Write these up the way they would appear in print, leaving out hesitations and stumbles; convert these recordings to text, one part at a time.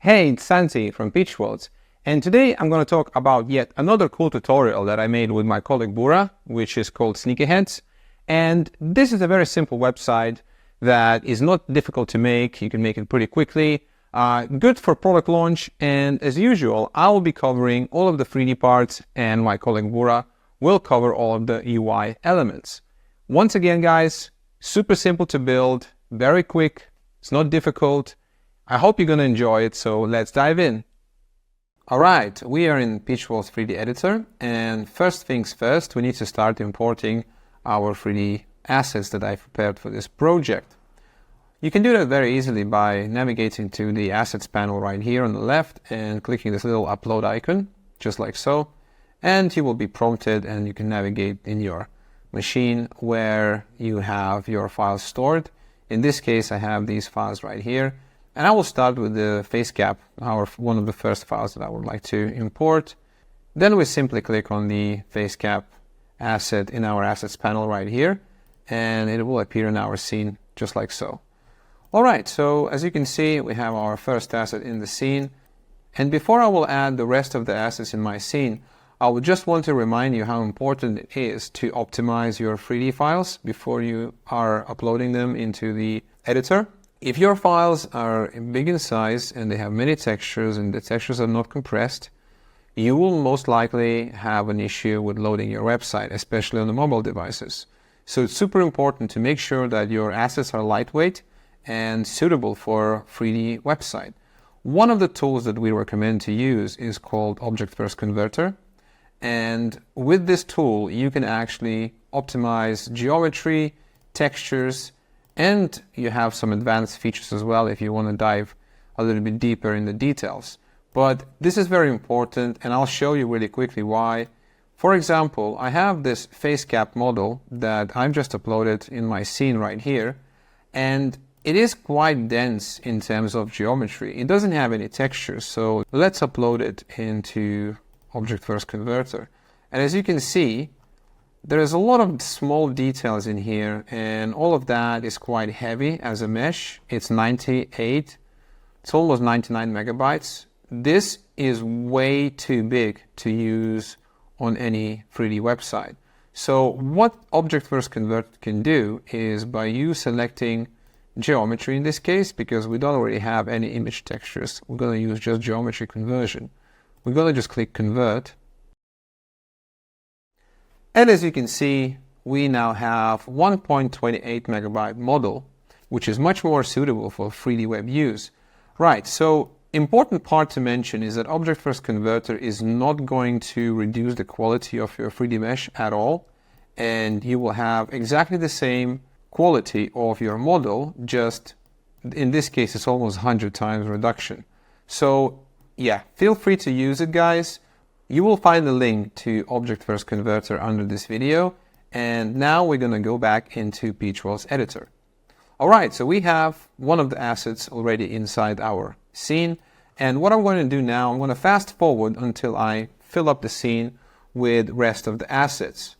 Hey, it's Santi from PeachWeb, and today I'm going to talk about yet another cool tutorial that I made with my colleague Bura, which is called Sneakerheads. And this is a very simple website that is not difficult to make. You can make it pretty quickly, good for product launch, and as usual, I will be covering all of the 3D parts and my colleague Bura will cover all of the UI elements. Once again, guys, super simple to build, very quick, it's not difficult. I hope you're going to enjoy it, so let's dive in. Alright, we are in PeachWeb's 3D editor, and first things first, we need to start importing our 3D assets that I've prepared for this project. You can do that very easily by navigating to the assets panel right here on the left and clicking this little upload icon, just like so, and you will be prompted and you can navigate in your machine where you have your files stored. In this case, I have these files right here. And I will start with the face cap, one of the first files that I would like to import. Then we simply click on the face cap asset in our assets panel right here, and it will appear in our scene just like so. Alright, so as you can see, we have our first asset in the scene. And before I will add the rest of the assets in my scene, I would just want to remind you how important it is to optimize your 3D files before you are uploading them into the editor. If your files are big in size and they have many textures and the textures are not compressed, you will most likely have an issue with loading your website, especially on the mobile devices. So it's super important to make sure that your assets are lightweight and suitable for 3D website. One of the tools that we recommend to use is called Object First Converter. And with this tool, you can actually optimize geometry, textures, and you have some advanced features as well if you want to dive a little bit deeper in the details. But this is very important, and I'll show you really quickly why. For example, I have this face cap model that I've just uploaded in my scene right here, and it is quite dense in terms of geometry. It doesn't have any textures, so let's upload it into Object First Converter. And as you can see, there's a lot of small details in here, and all of that is quite heavy as a mesh. It's almost 99 megabytes. This is way too big to use on any 3D website. So what Object First Converter can do is, by you selecting geometry in this case, because we don't already have any image textures, we're going to use just geometry conversion. We're going to just click Convert. And as you can see, we now have 1.28 megabyte model, which is much more suitable for 3D web use. Right, so important part to mention is that Object First Converter is not going to reduce the quality of your 3D mesh at all, and you will have exactly the same quality of your model, just in this case it's almost 100 times reduction. So yeah, feel free to use it, guys. You will find the link to Object First Converter under this video, and now we're going to go back into PeachWeb's editor. Alright, so we have one of the assets already inside our scene, and what I'm going to do now, I'm going to fast forward until I fill up the scene with rest of the assets.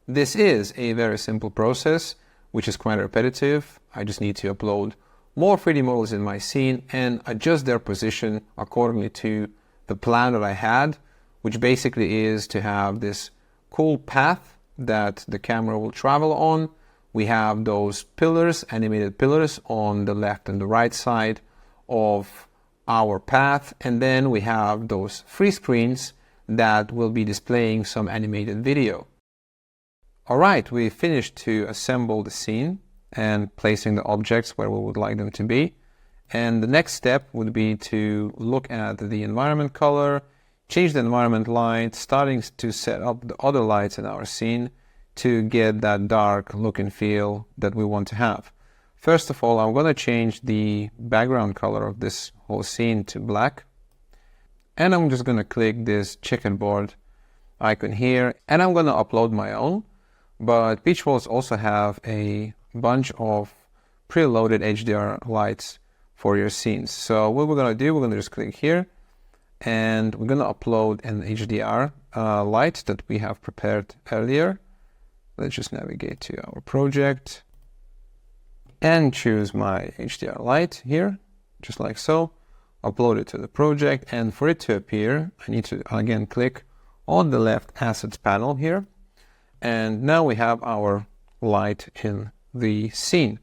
This is a very simple process, which is quite repetitive. I just need to upload more 3D models in my scene and adjust their position accordingly to the plan that I had, which basically is to have this cool path that the camera will travel on. We have those pillars, animated pillars on the left and the right side of our path, and then we have those free screens that will be displaying some animated video. Alright, we finished to assemble the scene and placing the objects where we would like them to be. And the next step would be to look at the environment color, change the environment light, starting to set up the other lights in our scene to get that dark look and feel that we want to have. First of all, I'm going to change the background color of this whole scene to black. And I'm just going to click this checkerboard icon here, and I'm going to upload my own. But PeachWeb also have a bunch of preloaded HDR lights for your scenes. So what we're going to do, we're going to just click here, and we're going to upload an HDR light that we have prepared earlier. Let's just navigate to our project and choose my HDR light here, just like so. upload it to the project, and for it to appear, I need to again click on the left assets panel here. And now we have our light in the scene.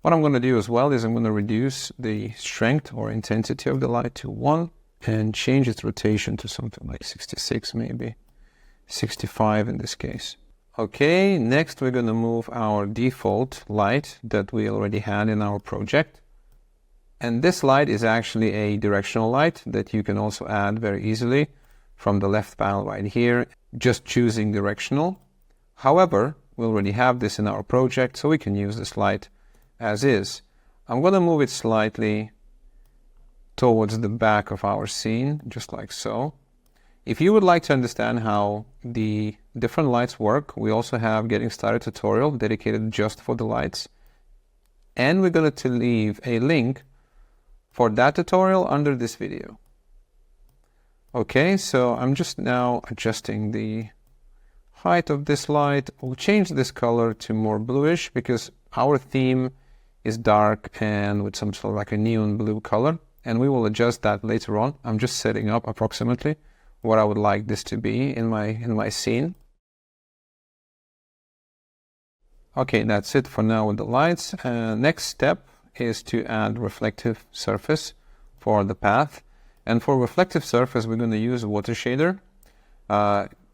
What I'm going to do as well is I'm going to reduce the strength or intensity of the light to 1 and change its rotation to something like 66, maybe 65 in this case. Okay, next we're going to move our default light that we already had in our project. And this light is actually a directional light that you can also add very easily from the left panel right here, just choosing directional. However, we already have this in our project, so we can use this light as is. I'm going to move it slightly towards the back of our scene, just like so. If you would like to understand how the different lights work, we also have Getting Started tutorial dedicated just for the lights. And we're going to leave a link for that tutorial under this video. Okay, so I'm just now adjusting the height of this light. We'll change this color to more bluish because our theme is dark and with some sort of like a neon blue color, and we will adjust that later on. I'm just setting up approximately what I would like this to be in my scene. Okay, that's it for now with the lights. Next step is to add reflective surface for the path. And for reflective surface, we're going to use water shader.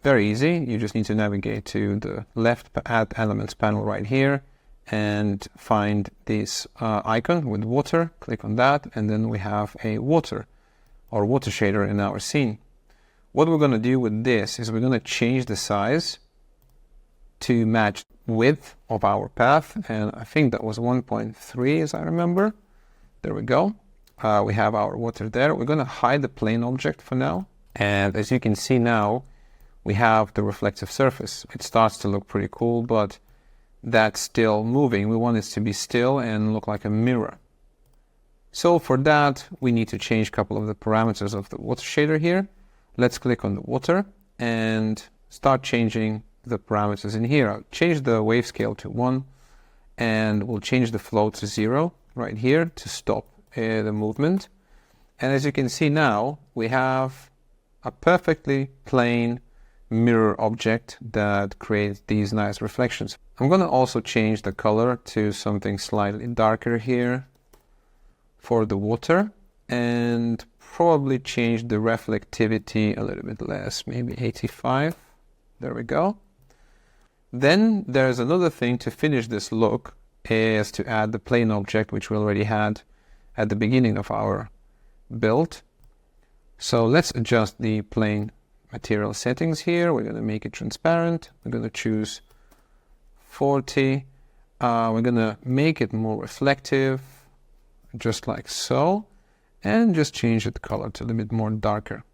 Very easy. You just need to navigate to the left Add Elements panel right here and find this icon with water. Click on that, and then we have a water or water shader in our scene. What we're going to do with this is we're going to change the size to match width of our path, and I think that was 1.3 as I remember. There we go. We have our water there. We're going to hide the plane object for now, and as you can see now, we have the reflective surface. It starts to look pretty cool, but that's still moving. We want it to be still and look like a mirror. So for that, we need to change a couple of the parameters of the water shader here. Let's click on the water and start changing the parameters in here. I'll change the wave scale to 1, and we'll change the flow to 0 right here to stop the movement. And as you can see now, we have a perfectly plain mirror object that creates these nice reflections. I'm going to also change the color to something slightly darker here for the water, and probably change the reflectivity a little bit less, maybe 85. There we go. Then there's another thing to finish this look, is to add the plane object, which we already had at the beginning of our build. So let's adjust the plane material settings here. We're going to make it transparent. We're going to choose 40. We're going to make it more reflective, just like so, and just change the color to a little bit more darker.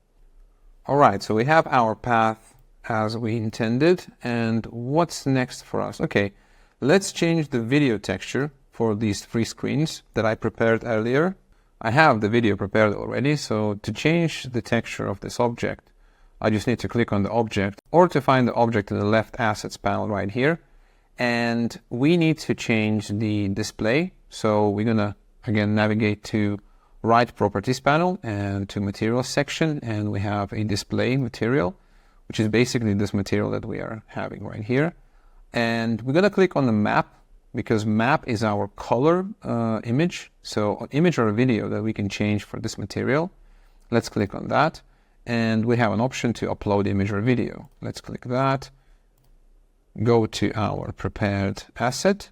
All right, so we have our path as we intended, and what's next for us? Okay, let's change the video texture for these 3 screens that I prepared earlier. I have the video prepared already, so to change the texture of this object, I just need to click on the object, or to find the object in the left assets panel right here. And we need to change the display. So we're gonna, again, navigate to right properties panel and to materials section. And we have a display material, which is basically this material that we are having right here. And we're gonna click on the map, because map is our color image. So an image or a video that we can change for this material. Let's click on that. And we have an option to upload image or video. Let's click that. Go to our prepared asset.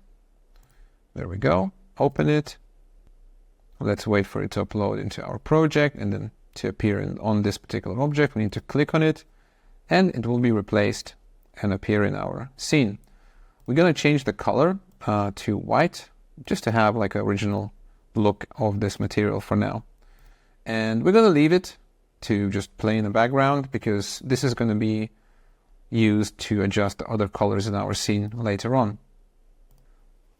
There we go. Open it. Let's wait for it to upload into our project, and then to appear on this particular object, we need to click on it, and it will be replaced and appear in our scene. We're going to change the color to white, just to have like an original look of this material for now. And we're going to leave it to just play in the background, because this is going to be used to adjust the other colors in our scene later on.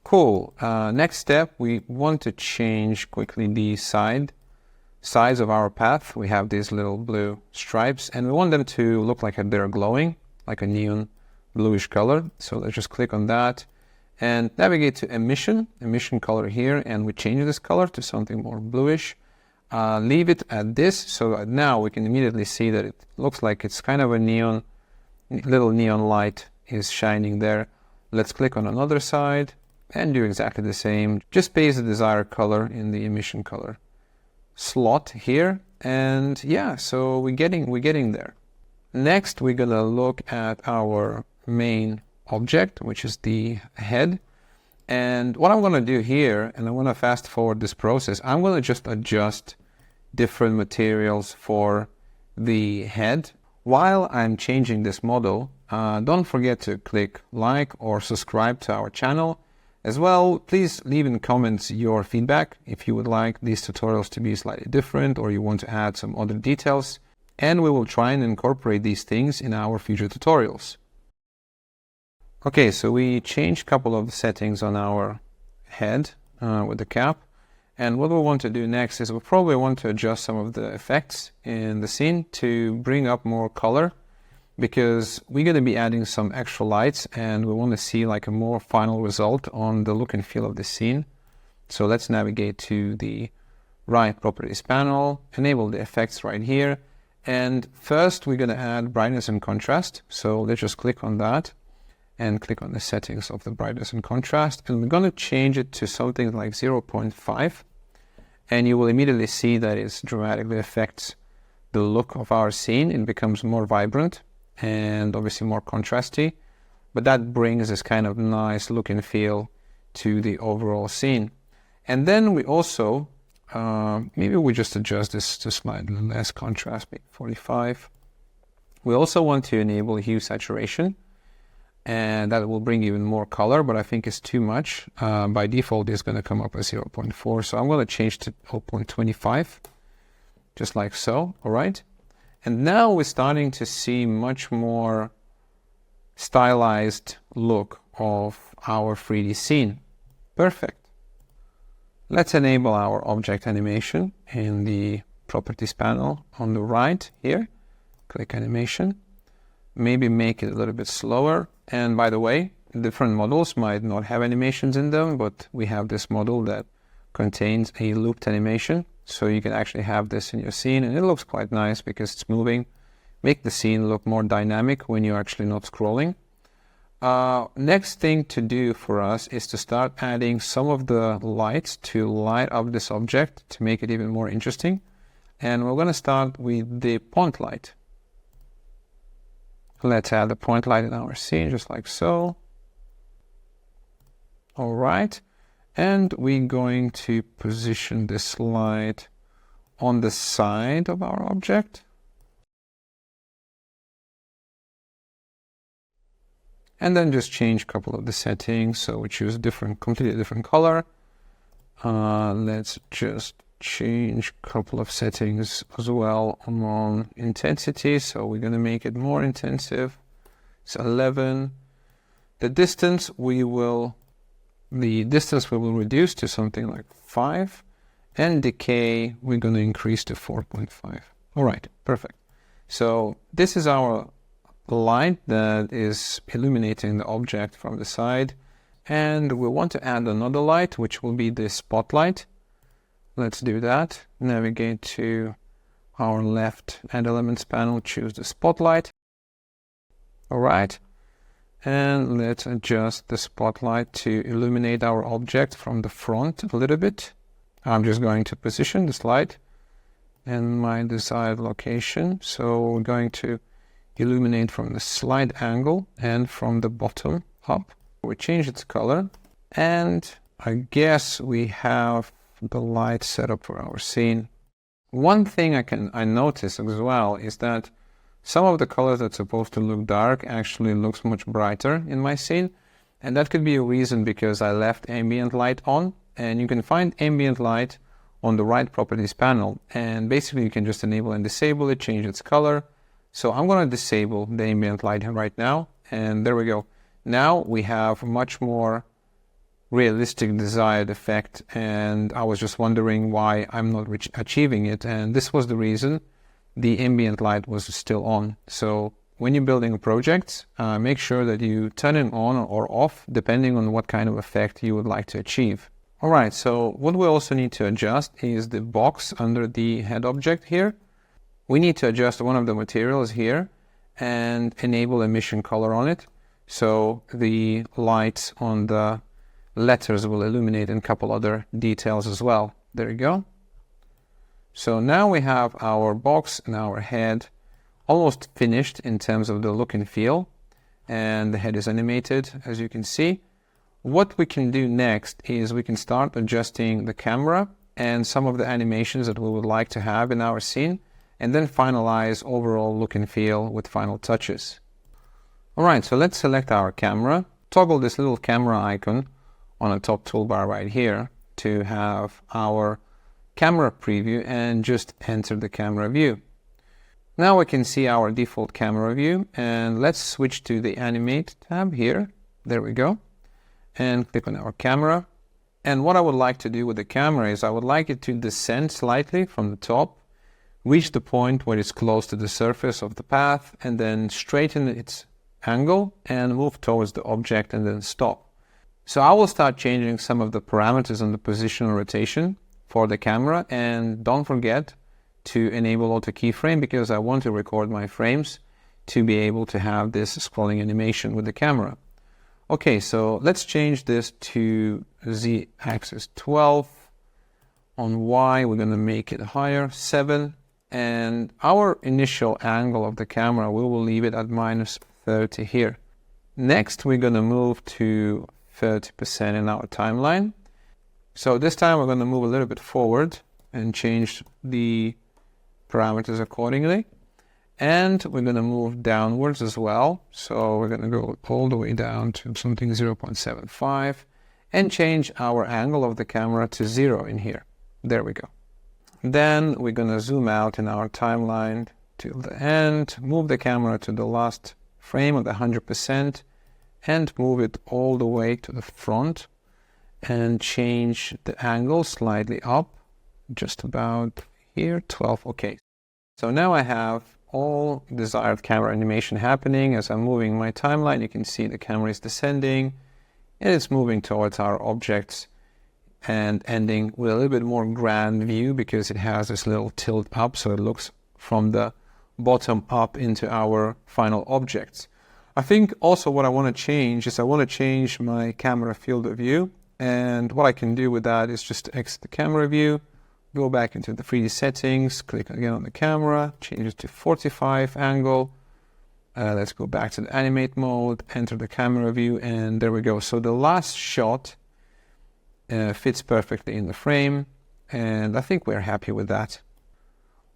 Cool. Next step, we want to change quickly the sides of our path. We have these little blue stripes, and we want them to look like they're glowing, like a neon bluish color. So let's just click on that and navigate to emission color here, and we change this color to something more bluish. leave it at this, so that now we can immediately see that it looks like it's kind of a neon, little neon light is shining there. Let's click on another side and do exactly the same. Just paste the desired color in the emission color slot here, and yeah, so we're getting there. Next, we're gonna look at our main object, which is the head. And what I'm gonna do here, and I wanna fast forward this process, I'm gonna just adjust different materials for the head. While I'm changing this model, don't forget to click like or subscribe to our channel. As well, please leave in comments your feedback if you would like these tutorials to be slightly different or you want to add some other details, and we will try and incorporate these things in our future tutorials. Okay, so we changed a couple of settings on our head with the cap, and what we want to do next is we probably want to adjust some of the effects in the scene to bring up more color, because we're going to be adding some extra lights and we want to see like a more final result on the look and feel of the scene. So let's navigate to the right properties panel, enable the effects right here, and first we're going to add brightness and contrast. So let's just click on that and click on the settings of the brightness and contrast, and we're going to change it to something like 0.5, and you will immediately see that it dramatically affects the look of our scene. It becomes more vibrant and obviously more contrasty, but that brings this kind of nice look and feel to the overall scene. And then we also maybe we just adjust this to slightly less contrast, maybe 45. We also want to enable hue saturation, and that will bring even more color, but I think it's too much. By default it's going to come up as 0.4, so I'm going to change to 0.25, just like so. All right. And now we're starting to see much more stylized look of our 3D scene. Perfect. Let's enable our object animation in the properties panel on the right here. Click animation. Maybe make it a little bit slower. And by the way, different models might not have animations in them, but we have this model that contains a looped animation. So you can actually have this in your scene, and it looks quite nice because it's moving. Make the scene look more dynamic when you're actually not scrolling. Next thing to do for us is to start adding some of the lights to light up this object to make it even more interesting. And we're going to start with the point light. Let's add the point light in our scene, just like so. All right. And we're going to position this light on the side of our object. And then just change a couple of the settings. So we choose a completely different color. Let's just change a couple of settings as well on intensity. So we're going to make it more intensive. It's 11. The distance we will reduce to something like 5, and decay we're going to increase to 4.5. All right, perfect. So this is our light that is illuminating the object from the side, and we want to add another light, which will be the spotlight. Let's do that. Navigate to our left Add Elements panel, choose the spotlight. All right. And let's adjust the spotlight to illuminate our object from the front a little bit. I'm just going to position this light in my desired location. So we're going to illuminate from the slight angle and from the bottom up. We change its color, and I guess we have the light set up for our scene. One thing I notice as well is that some of the colors that's supposed to look dark actually looks much brighter in my scene. And that could be a reason because I left ambient light on, and you can find ambient light on the right properties panel. And basically you can just enable and disable it, change its color. So I'm going to disable the ambient light right now. And there we go. Now we have a much more realistic desired effect. And I was just wondering why I'm not achieving it. And this was the reason. The ambient light was still on. So when you're building a project, make sure that you turn it on or off depending on what kind of effect you would like to achieve. All right, so what we also need to adjust is the box under the head object here. We need to adjust one of the materials here and enable emission color on it. So the lights on the letters will illuminate and a couple other details as well. There you go. So now we have our box and our head almost finished in terms of the look and feel. And the head is animated, as you can see. What we can do next is we can start adjusting the camera and some of the animations that we would like to have in our scene, and then finalize overall look and feel with final touches. All right, so let's select our camera, toggle this little camera icon on the top toolbar right here to have our camera preview, and just enter the camera view. Now we can see our default camera view, and let's switch to the animate tab here. There we go. And click on our camera. And what I would like to do with the camera is I would like it to descend slightly from the top, reach the point where it's close to the surface of the path, and then straighten its angle and move towards the object and then stop. So I will start changing some of the parameters on the position and rotation for the camera, and don't forget to enable auto keyframe because I want to record my frames to be able to have this scrolling animation with the camera. Okay, so let's change this to Z-axis 12. On Y, we're going to make it higher, 7. And our initial angle of the camera, we will leave it at -30 here. Next, we're going to move to 30% in our timeline. So this time we're going to move a little bit forward and change the parameters accordingly. And we're going to move downwards as well. So we're going to go all the way down to something 0.75 and change our angle of the camera to 0 in here. There we go. Then we're going to zoom out in our timeline till the end, move the camera to the last frame of the 100% and move it all the way to the front and change the angle slightly up, just about here, 12. Okay. So now I have all desired camera animation happening. As I'm moving my timeline, you can see the camera is descending and it's moving towards our objects and ending with a little bit more grand view because it has this little tilt up, so it looks from the bottom up into our final objects. I think also what I want to change is I want to change my camera field of view, and what I can do with that is just exit the camera view, go back into the 3D settings, click again on the camera, change it to 45 angle. Let's go back to the animate mode, enter the camera view, and there we go. So the last shot fits perfectly in the frame, and I think we're happy with that.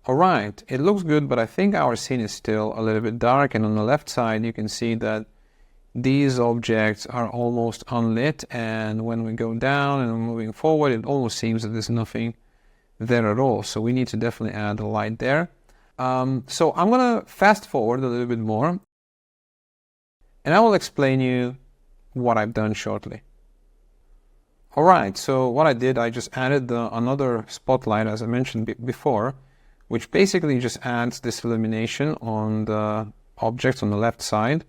All right, it looks good, but I think our scene is still a little bit dark, and on the left side you can see that these objects are almost unlit, and when we go down and moving forward, it almost seems that there's nothing there at all. So we need to definitely add a light there. So I'm going to fast forward a little bit more, and I will explain you what I've done shortly. All right, so what I did, I just added another spotlight, as I mentioned before, which basically just adds this illumination on the objects on the left side.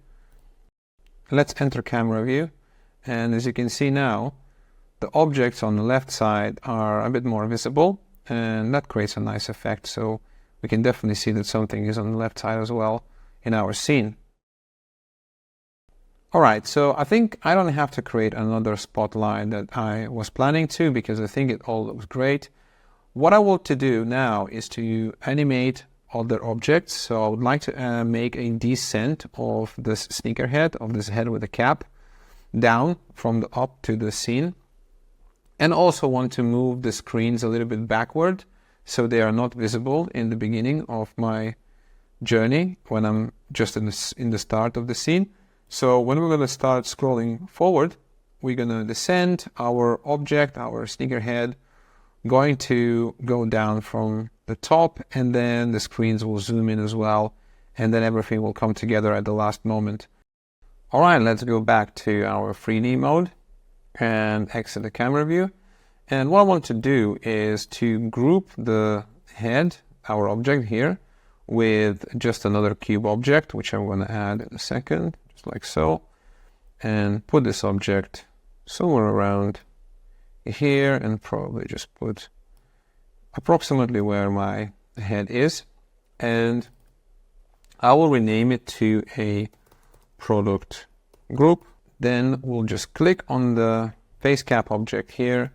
Let's enter camera view, and as you can see now, the objects on the left side are a bit more visible, and that creates a nice effect. So we can definitely see that something is on the left side as well in our scene. All right, so I think I don't have to create another spotlight that I was planning to, because I think it all looks great. What I want to do now is to animate other objects. So I would like to make a descent of this sneakerhead, of this head with a cap, down from the up to the scene. And also want to move the screens a little bit backward so they are not visible in the beginning of my journey when I'm just in the start of the scene. So when we're going to start scrolling forward, we're going to descend our object, our sneakerhead, going to go down from the top, and then the screens will zoom in as well, and then everything will come together at the last moment. All right, let's go back to our 3D mode and exit the camera view. And what I want to do is to group the head, our object here, with just another cube object, which I'm going to add in a second, just like so, and put this object somewhere around here and probably just put approximately where my head is, and I will rename it to a product group. Then we'll just click on the face cap object here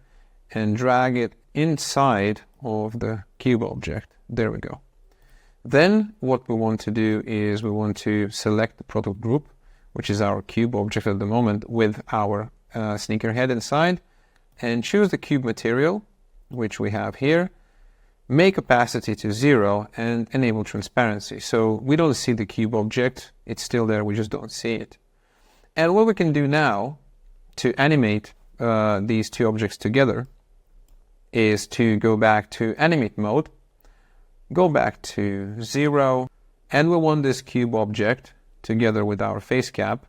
and drag it inside of the cube object. There we go. Then what we want to do is we want to select the product group, which is our cube object at the moment, with our sneaker head inside, and choose the cube material, which we have here. Make opacity to 0 and enable transparency. So we don't see the cube object. It's still there. We just don't see it. And what we can do now to animate these two objects together is to go back to animate mode, go back to 0, and we want this cube object together with our face cap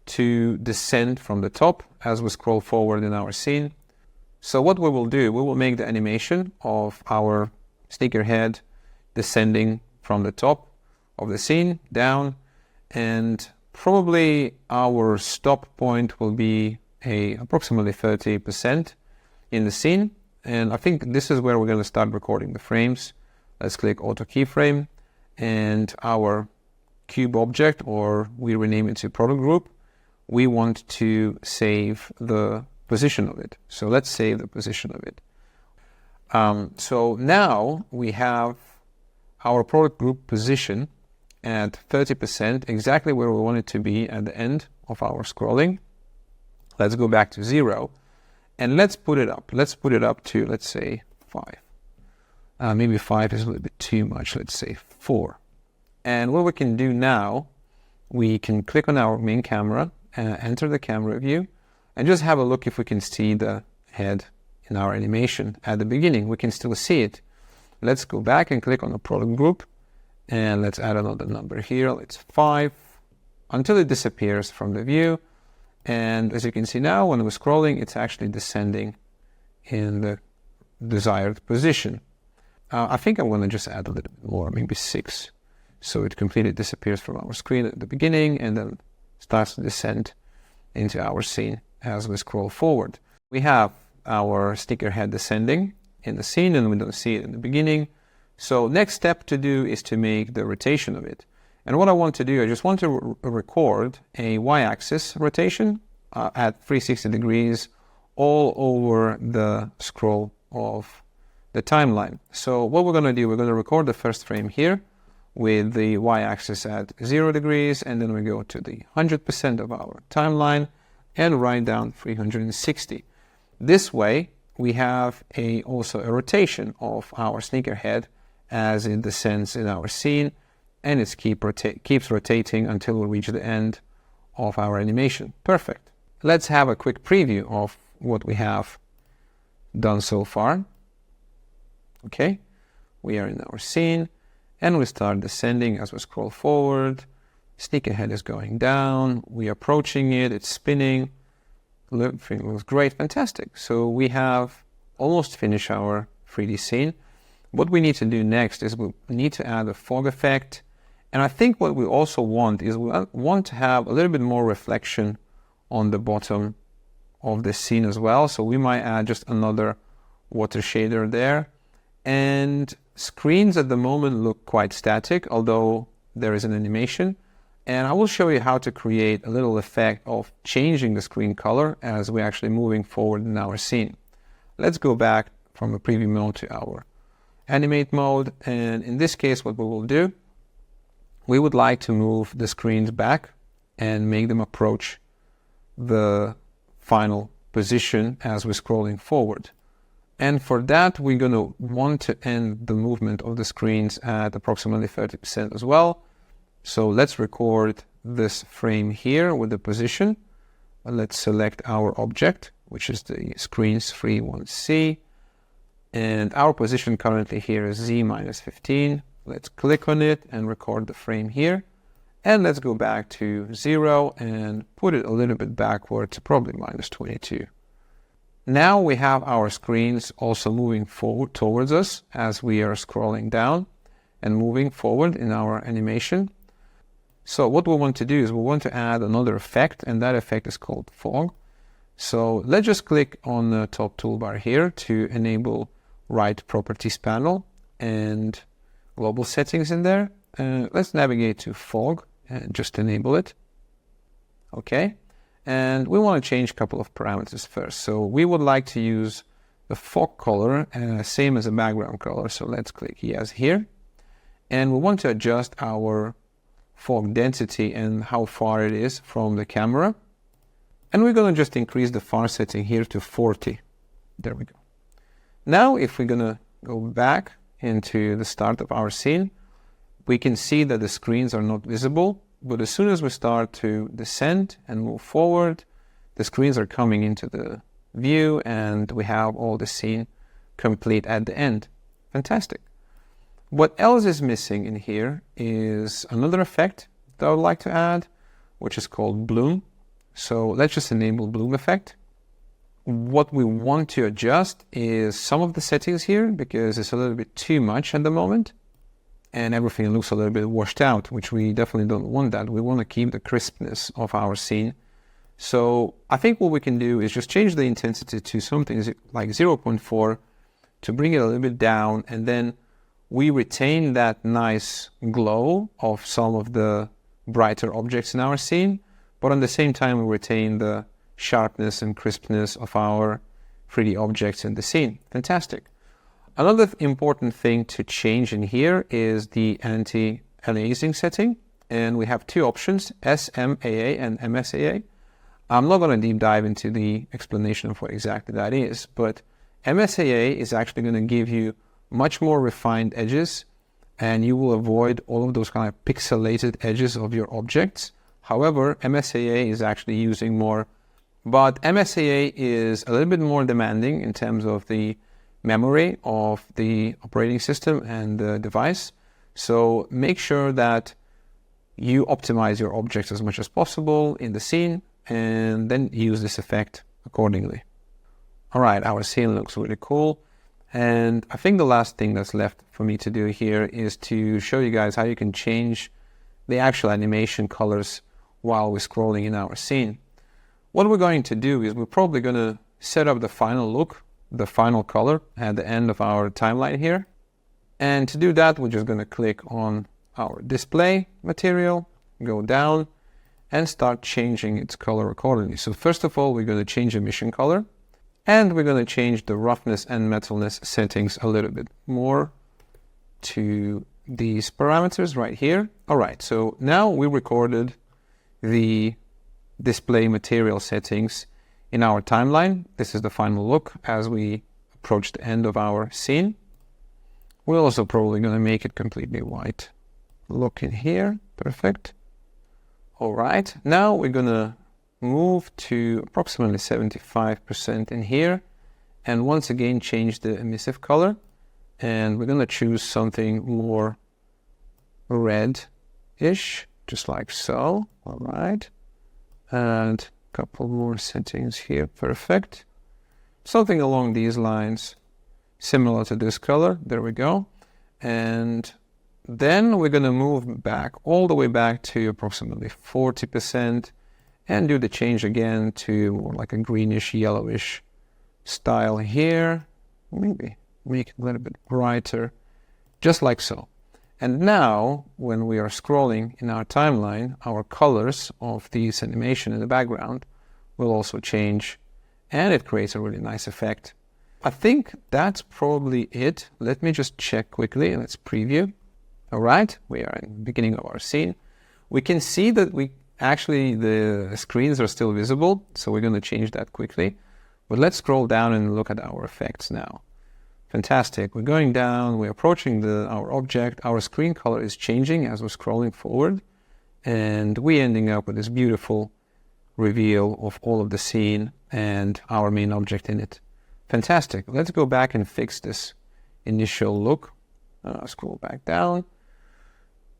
to descend from the top as we scroll forward in our scene. So what we will do, we will make the animation of our sneaker head descending from the top of the scene down, and probably our stop point will be approximately 30% in the scene. And I think this is where we're going to start recording the frames. Let's click auto keyframe, and our cube object, or we rename it to product group, we want to save the position of it. So let's save the position of it. So now we have our product group position at 30%, exactly where we want it to be at the end of our scrolling. Let's go back to 0 and let's put it up. Let's put it up to, let's say, 5. Maybe 5 is a little bit too much. Let's say 4. And what we can do now, we can click on our main camera, enter the camera view, and just have a look if we can see the head in our animation. At the beginning, we can still see it. Let's go back and click on the product group, and let's add another number here. Let's 5, until it disappears from the view. And as you can see now, when we're scrolling, it's actually descending in the desired position. I think I'm going to just add a little bit more, maybe 6. So it completely disappears from our screen at the beginning and then starts to descend into our scene as we scroll forward. We have our sneaker head descending in the scene, and we don't see it in the beginning. So next step to do is to make the rotation of it. And what I want to do, I just want to record a y-axis rotation at 360 degrees all over the scroll of the timeline. So what we're going to do, we're going to record the first frame here with the y-axis at 0 degrees, and then we go to the 100% of our timeline and write down 360. This way, we have also a rotation of our sneaker head as it descends in our scene, and it keeps rotating until we reach the end of our animation. Perfect. Let's have a quick preview of what we have done so far. Okay, we are in our scene, and we start descending as we scroll forward. Sneaker head is going down, we are approaching it, it's spinning. Everything looks great, fantastic. So we have almost finished our 3D scene. What we need to do next is we need to add a fog effect. And I think what we also want is we want to have a little bit more reflection on the bottom of the scene as well. So we might add just another water shader there. And screens at the moment look quite static, although there is an animation. And I will show you how to create a little effect of changing the screen color as we're actually moving forward in our scene. Let's go back from the preview mode to our animate mode. And in this case, what we will do, we would like to move the screens back and make them approach the final position as we're scrolling forward. And for that, we're going to want to end the movement of the screens at approximately 30% as well. So let's record this frame here with the position. Let's select our object, which is the screens free 1C. And our position currently here is Z minus 15. Let's click on it and record the frame here. And let's go back to 0 and put it a little bit backward to probably minus 22. Now we have our screens also moving forward towards us as we are scrolling down and moving forward in our animation. So what we want to do is we want to add another effect, and that effect is called fog. So let's just click on the top toolbar here to enable Write Properties panel and global settings in there. Let's navigate to fog and just enable it. Okay. And we want to change a couple of parameters first. So we would like to use the fog color, same as a background color. So let's click yes here. And we want to adjust our fog density and how far it is from the camera. And we're going to just increase the far setting here to 40. There we go. Now, if we're going to go back into the start of our scene, we can see that the screens are not visible. But as soon as we start to descend and move forward, the screens are coming into the view and we have all the scene complete at the end. Fantastic. What else is missing in here is another effect that I would like to add, which is called bloom. So let's just enable bloom effect. What we want to adjust is some of the settings here because it's a little bit too much at the moment. And everything looks a little bit washed out, which we definitely don't want that. We want to keep the crispness of our scene. So I think what we can do is just change the intensity to something like 0.4 to bring it a little bit down. And then we retain that nice glow of some of the brighter objects in our scene. But at the same time, we retain the sharpness and crispness of our 3D objects in the scene. Fantastic. Another important thing to change in here is the anti-aliasing setting. And we have two options, SMAA and MSAA. I'm not going to deep dive into the explanation of what exactly that is, but MSAA is actually going to give you much more refined edges and you will avoid all of those kind of pixelated edges of your objects. However, MSAA is actually using more, but MSAA is a little bit more demanding in terms of the memory of the operating system and the device. So make sure that you optimize your objects as much as possible in the scene and then use this effect accordingly. All right, our scene looks really cool. And I think the last thing that's left for me to do here is to show you guys how you can change the actual animation colors while we're scrolling in our scene. What we're going to do is we're probably going to set up the final look, the final color at the end of our timeline here. And to do that, we're just going to click on our display material, go down and start changing its color accordingly. So first of all, we're going to change emission color and we're going to change the roughness and metalness settings a little bit more to these parameters right here. All right, so now we recorded the display material settings in our timeline. This is the final look as we approach the end of our scene. We're also probably going to make it completely white. Look in here, perfect. All right, now we're going to move to approximately 75% in here and once again change the emissive color, and we're going to choose something more red-ish, just like so. All right, and a couple more settings here, perfect. Something along these lines, similar to this color, there we go. And then we're going to move back all the way back to approximately 40% and do the change again to more like a greenish yellowish style here. Maybe make it a little bit brighter, just like so. And now when we are scrolling in our timeline, our colors of this animation in the background will also change and it creates a really nice effect. I think that's probably it. Let me just check quickly and let's preview. All right, we are in the beginning of our scene. We can see that the screens are still visible, so we're going to change that quickly. But let's scroll down and look at our effects now. Fantastic. We're going down, we're approaching our object. Our screen color is changing as we're scrolling forward. And we're ending up with this beautiful reveal of all of the scene and our main object in it. Fantastic. Let's go back and fix this initial look. Scroll back down.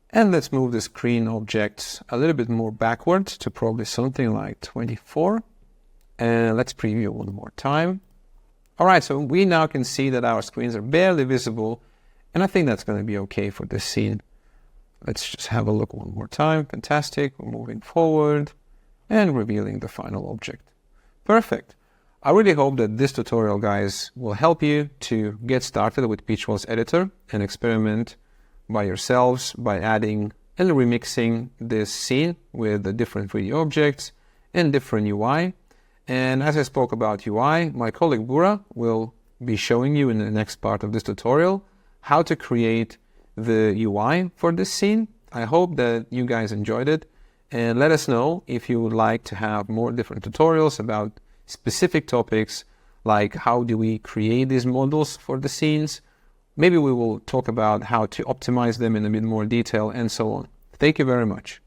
And let's move the screen objects a little bit more backwards to probably something like 24. And let's preview one more time. All right, so we now can see that our screens are barely visible. And I think that's going to be okay for this scene. Let's just have a look one more time. Fantastic. We're moving forward and revealing the final object. Perfect. I really hope that this tutorial, guys, will help you to get started with PeachWeb's editor and experiment by yourselves by adding and remixing this scene with the different 3D objects and different UI. And as I spoke about UI, my colleague Bura will be showing you in the next part of this tutorial how to create the UI for this scene. I hope that you guys enjoyed it, and let us know if you would like to have more different tutorials about specific topics, like how do we create these models for the scenes. Maybe we will talk about how to optimize them in a bit more detail and so on. Thank you very much.